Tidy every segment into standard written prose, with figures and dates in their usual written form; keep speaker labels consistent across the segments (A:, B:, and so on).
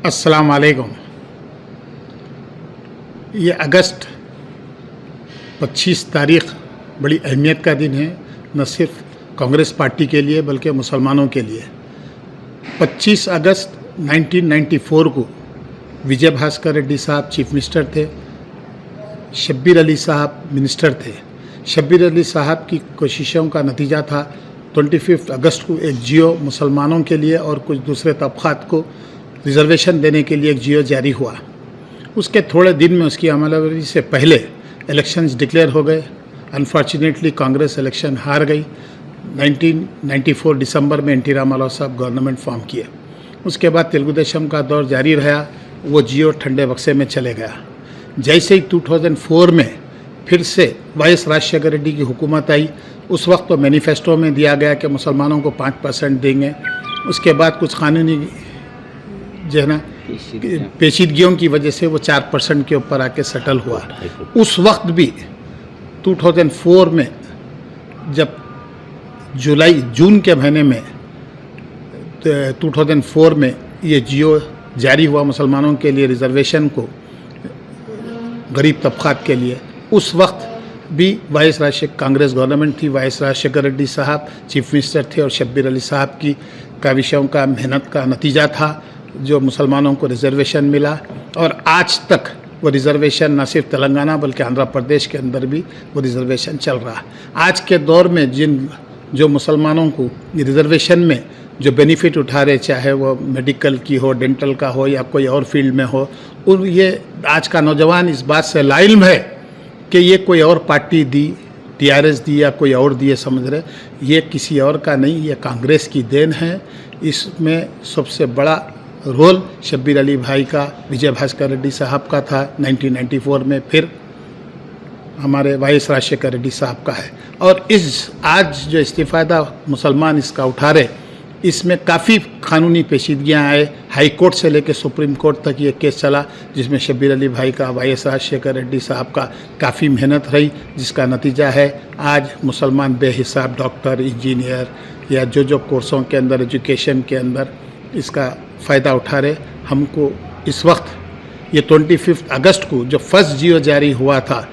A: अस्सलाम वालेकुम। ये अगस्त 25 तारीख़ बड़ी अहमियत का दिन है, न सिर्फ कांग्रेस पार्टी के लिए बल्कि मुसलमानों के लिए। 25 अगस्त 1994 को विजय भास्कर रेड्डी साहब चीफ मिनिस्टर थे, शब्बीर अली साहब मिनिस्टर थे। शब्बीर अली साहब की कोशिशों का नतीजा था 25 अगस्त को एक जियो मुसलमानों के लिए और कुछ दूसरे तबक़ात को रिजर्वेशन देने के लिए एक जियो जारी हुआ। उसके थोड़े दिन में उसकी अमलावरी से पहले इलेक्शंस डिक्लेयर हो गए। अनफॉर्चुनेटली कांग्रेस इलेक्शन हार गई। 1994 दिसंबर में एन टी रामाराव साहब गवर्नमेंट फॉर्म किए। उसके बाद तेलुगु देशम का दौर जारी रहा। वो जियो ठंडे बक्से में चले गया। जैसे ही 2004 में फिर से वाई.एस. राजशेखर रेड्डी की हुकूमत आई, उस वक्त तो मैनिफेस्टो में दिया गया कि मुसलमानों को 5% देंगे। उसके बाद कुछ कानूनी जो है ना पेचीदगियों की वजह से वो 4% के ऊपर आके सेटल हुआ। उस वक्त भी 2004 में जब जून के महीने में 2004 में ये जियो जारी हुआ मुसलमानों के लिए रिजर्वेशन को, गरीब तबक़ात के लिए, उस वक्त भी वाई.एस. राजशेखर कांग्रेस गवर्नमेंट थी। वाई.एस. राजशेखर रेड्डी साहब चीफ मिनिस्टर थे और शब्बीर अली साहब की काविशों का मेहनत का नतीजा था जो मुसलमानों को रिजर्वेशन मिला। और आज तक वो रिजर्वेशन न सिर्फ तेलंगाना बल्कि आंध्र प्रदेश के अंदर भी वो रिजर्वेशन चल रहा है। आज के दौर में जो मुसलमानों को रिजर्वेशन में जो बेनिफिट उठा रहे, चाहे वो मेडिकल की हो, डेंटल का हो या कोई और फील्ड में हो, और ये आज का नौजवान इस बात से लाइल्म है कि ये कोई और पार्टी दी, टीआरएस दी या कोई और दिए समझ रहे। ये किसी और का नहीं, ये कांग्रेस की देन है। इसमें सबसे बड़ा रोल शब्बीर अली भाई का, विजय भास्कर रेड्डी साहब का था 1994 में, फिर हमारे वाई.एस. राजशेखर रेड्डी साहब का है। और इस आज जो इस्तीफ़ादा मुसलमान इसका उठा रहे, इसमें काफ़ी कानूनी पेचीदगियाँ आए। हाई कोर्ट से लेकर सुप्रीम कोर्ट तक ये केस चला, जिसमें शब्बीर अली भाई का, वाई.एस. राजशेखर रेड्डी साहब का काफ़ी मेहनत रही, जिसका नतीजा है आज मुसलमान बेहिसाब डॉक्टर, इंजीनियर या जो कोर्सों के अंदर, एजुकेशन के अंदर इसका फ़ायदा उठा रहे। हमको इस वक्त ये 25 अगस्त को जो फर्स्ट जियो जारी हुआ था,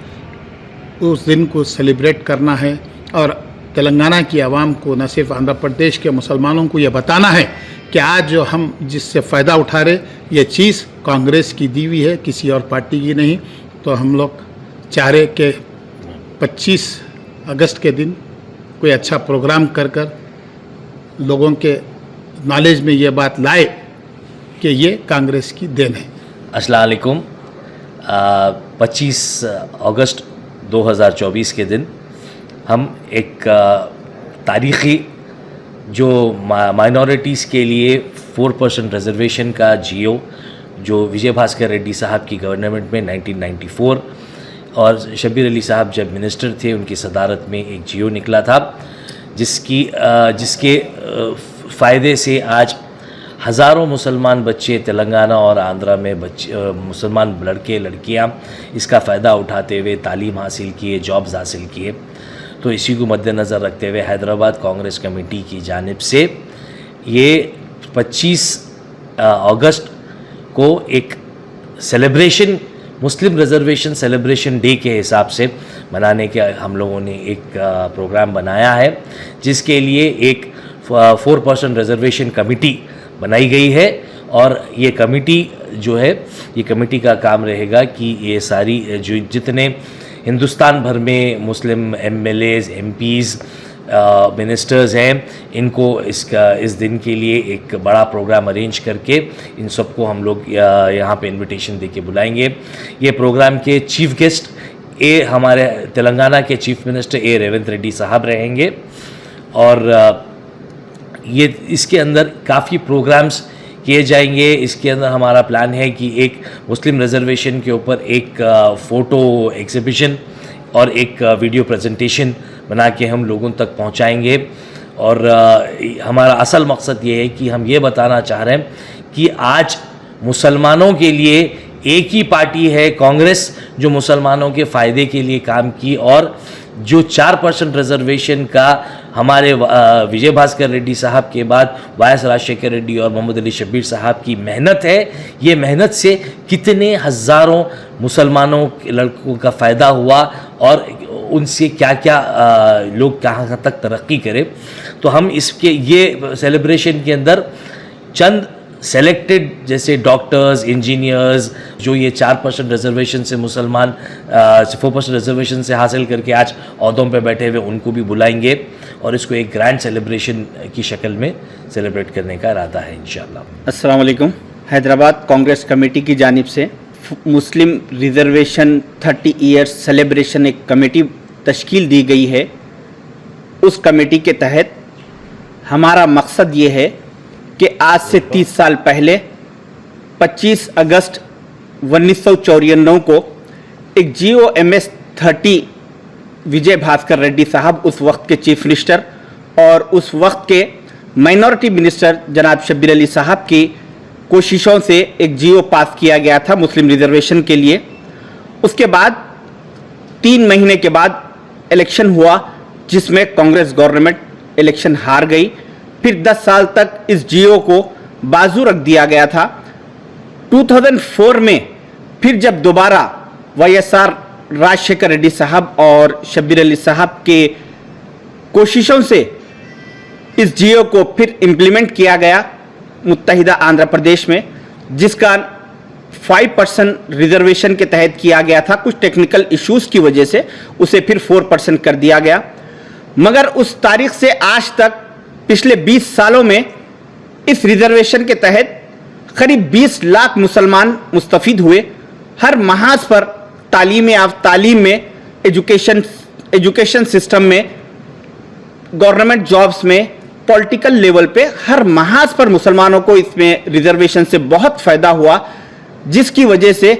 A: उस दिन को सेलिब्रेट करना है और तेलंगाना की आवाम को, न सिर्फ आंध्र प्रदेश के मुसलमानों को ये बताना है कि आज जो हम जिससे फ़ायदा उठा रहे, ये चीज़ कांग्रेस की दी हुई है, किसी और पार्टी की नहीं। तो हम लोग चाह रहे कि 25 अगस्त के दिन कोई अच्छा प्रोग्राम कर लोगों के नॉलेज में ये बात लाए कि ये कांग्रेस की देन है।
B: अस्सलाम वालेकुम। 25 अगस्त 2024 के दिन हम एक तारीख़ी जो माइनॉरिटीज़ के लिए 4% रिजर्वेशन का जियो, जो विजय भास्कर रेड्डी साहब की गवर्नमेंट में 1994 और शब्बीर अली साहब जब मिनिस्टर थे उनकी सदारत में एक जियो निकला था, जिसके फ़ायदे से आज हज़ारों मुसलमान बच्चे तेलंगाना और आंध्रा में मुसलमान लड़के लड़कियां इसका फ़ायदा उठाते हुए तालीम हासिल किए, जॉब्स हासिल किए। तो इसी को मद्देनज़र रखते हुए हैदराबाद कांग्रेस कमेटी की जानिब से ये 25 अगस्त को एक सेलिब्रेशन, मुस्लिम रिजर्वेशन सेलिब्रेशन डे के हिसाब से मनाने के हम लोगों ने एक प्रोग्राम बनाया है, जिसके लिए एक 4% रिजर्वेशन कमेटी बनाई गई है। और ये कमेटी जो है, ये कमेटी का काम रहेगा कि ये सारी जो जितने हिंदुस्तान भर में मुस्लिम एमएलएज, एमपीज़, मिनिस्टर्स हैं, इनको इस दिन के लिए एक बड़ा प्रोग्राम अरेंज करके इन सबको हम लोग यहाँ पे इनविटेशन दे के बुलाएंगे। ये प्रोग्राम के चीफ गेस्ट हमारे तेलंगाना के चीफ मिनिस्टर रेवंत रेड्डी साहब रहेंगे। और ये इसके अंदर काफ़ी प्रोग्राम्स किए जाएंगे। इसके अंदर हमारा प्लान है कि एक मुस्लिम रिजर्वेशन के ऊपर एक फ़ोटो एग्ज़िबिशन और एक वीडियो प्रेजेंटेशन बना के हम लोगों तक पहुंचाएंगे। और हमारा असल मकसद ये है कि हम ये बताना चाह रहे हैं कि आज मुसलमानों के लिए एक ही पार्टी है कांग्रेस, जो मुसलमानों के फ़ायदे के लिए काम की और जो 4% रिजर्वेशन का हमारे विजय भास्कर रेड्डी साहब के बाद वाई.एस. राजशेखर रेड्डी और मोहम्मद अली शब्बीर साहब की मेहनत है। ये मेहनत से कितने हज़ारों मुसलमानों के लड़कों का फ़ायदा हुआ और उनसे क्या क्या लोग कहाँ तक तरक्की करें। तो हम इसके ये सेलिब्रेशन के अंदर चंद सेलेक्टेड जैसे डॉक्टर्स, इंजीनियर्स जो ये 4% रिजर्वेशन से मुसलमान 4% रिजर्वेशन से हासिल करके आज ओहदों पे बैठे हुए उनको भी बुलाएंगे और इसको एक ग्रैंड सेलिब्रेशन की शक्ल में सेलिब्रेट करने का इरादा है इंशाल्लाह।
C: अस्सलाम वालेकुम। हैदराबाद कांग्रेस कमेटी की जानिब से मुस्लिम रिजर्वेशन 30 ईयर्स सेलिब्रेशन एक कमेटी तश्कील दी गई है। उस कमेटी के तहत हमारा मकसद ये है कि आज से 30 साल पहले 25 अगस्त 1994 को एक GOMS 30 विजय भास्कर रेड्डी साहब उस वक्त के चीफ मिनिस्टर और उस वक्त के माइनॉरिटी मिनिस्टर जनाब शब्बीर अली साहब की कोशिशों से एक GO पास किया गया था मुस्लिम रिजर्वेशन के लिए। उसके बाद 3 महीने के बाद इलेक्शन हुआ जिसमें कांग्रेस गवर्नमेंट इलेक्शन हार गई। फिर 10 साल तक इस GO को बाजू रख दिया गया था। 2004 में फिर जब दोबारा YSR राजशेखर रेड्डी साहब और शब्बीर अली साहब के कोशिशों से इस GO को फिर इम्प्लीमेंट किया गया मुत्तहिदा आंध्र प्रदेश में, जिसका 5% रिजर्वेशन के तहत किया गया था। कुछ टेक्निकल इश्यूज की वजह से उसे फिर 4% कर दिया गया। मगर उस तारीख से आज तक पिछले 20 सालों में इस रिजर्वेशन के तहत करीब 20 लाख मुसलमान मुस्तफीद हुए। हर महाज पर तालीम में एजुकेशन सिस्टम में, गवर्नमेंट जॉब्स में, पॉलिटिकल लेवल पे हर महाज पर मुसलमानों को इसमें रिजर्वेशन से बहुत फ़ायदा हुआ, जिसकी वजह से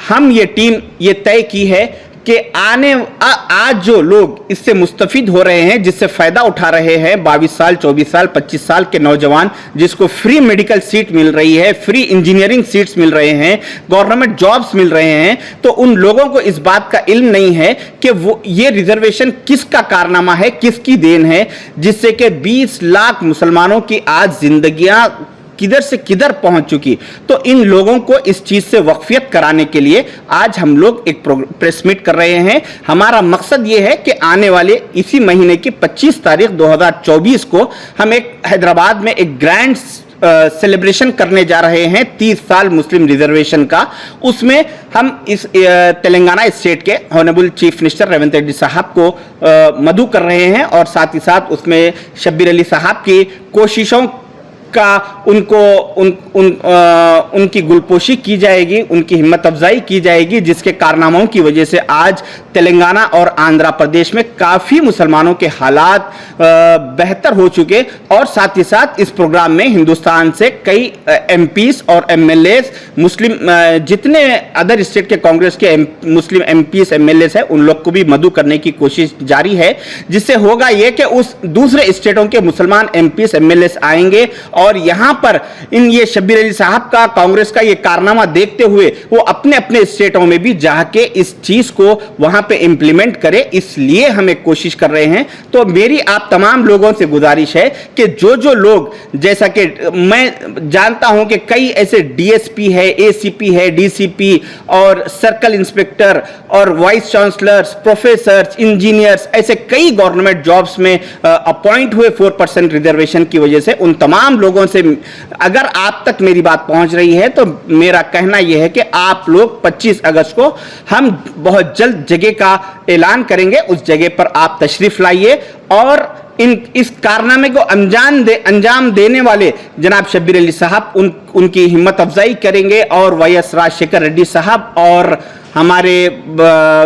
C: हम ये टीम ये तय की है कि आज जो लोग इससे मुस्तफीद हो रहे हैं, जिससे फ़ायदा उठा रहे हैं 22 साल 24 साल 25 साल के नौजवान, जिसको फ्री मेडिकल सीट मिल रही है, फ्री इंजीनियरिंग सीट्स मिल रहे हैं, गवर्नमेंट जॉब्स मिल रहे हैं, तो उन लोगों को इस बात का इल्म नहीं है कि वो ये रिजर्वेशन किसका कारनामा है, किसकी देन है, जिससे कि 20 लाख मुसलमानों की आज जिंदगियां किधर से किधर पहुंच चुकी। तो इन लोगों को इस चीज से वाकफियत कराने के लिए आज हम लोग एक प्रेस मीट कर रहे हैं। हमारा मकसद ये है कि आने वाले इसी महीने की 25 तारीख 2024 को हम एक हैदराबाद में एक ग्रैंड सेलिब्रेशन करने जा रहे हैं 30 साल मुस्लिम रिजर्वेशन का। उसमें हम इस तेलंगाना स्टेट के honourable chief minister Revanth Reddy साहब को मदऊ कर रहे हैं और साथ ही साथ उसमें शब्बीर अली साहब की कोशिशों का उनकी गुलपोशी की जाएगी, उनकी हिम्मत अफजाई की जाएगी, जिसके कारनामों की वजह से आज तेलंगाना और आंध्र प्रदेश में काफ़ी मुसलमानों के हालात बेहतर हो चुके। और साथ ही साथ इस प्रोग्राम में हिंदुस्तान से कई MPs और MLAs मुस्लिम जितने अदर स्टेट के कांग्रेस के मुस्लिम MPs MLAs हैं उन लोग को भी मदऊ करने की कोशिश जारी है, जिससे होगा ये कि उस दूसरे स्टेटों के मुसलमान MPs MLAs आएंगे और यहां पर ये शब्बीर अली साहब का कांग्रेस का ये कारनामा देखते हुए वो अपने अपने स्टेटों में भी जाके इस चीज को वहां पे इंप्लीमेंट करे। इसलिए हम एक कोशिश कर रहे हैं। तो मेरी आप तमाम लोगों से गुजारिश है कि जो लोग, जैसा कि मैं जानता हूं कि कई ऐसे DSP है, ACP है, DCP और सर्कल इंस्पेक्टर और वाइस चांसलर्स, प्रोफेसर्स, इंजीनियर्स, ऐसे कई गवर्नमेंट जॉब्स में अपॉइंट हुए 4% रिजर्वेशन की वजह से। उन तमाम लोगों से अगर आप तक मेरी बात पहुंच रही है तो मेरा कहना यह है कि आप लोग 25 अगस्त को हम बहुत जल्द जगह का ऐलान करेंगे, उस जगह पर आप तशरीफ लाइए और इस कारनामे को अंजाम देने वाले जनाब शब्बीर अली साहब उनकी हिम्मत अफजाई करेंगे और YS राजशेखर रेड्डी साहब और हमारे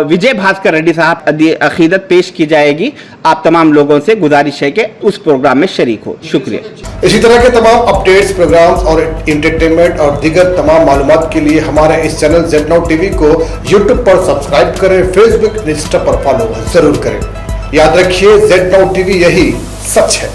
C: विजय भास्कर रेड्डी साहब अकीदत पेश की जाएगी। आप तमाम लोगों से गुजारिश है कि उस प्रोग्राम में शरीक हो। शुक्रिया।
D: इसी तरह के तमाम अपडेट्स, प्रोग्राम्स और एंटरटेनमेंट और दीगर तमाम मालूमात के लिए हमारे इस चैनल Z Now TV को YouTube पर सब्सक्राइब करें, Facebook, इंस्टा पर फॉलो जरूर करें। याद रखिए Z Now TV यही सच है।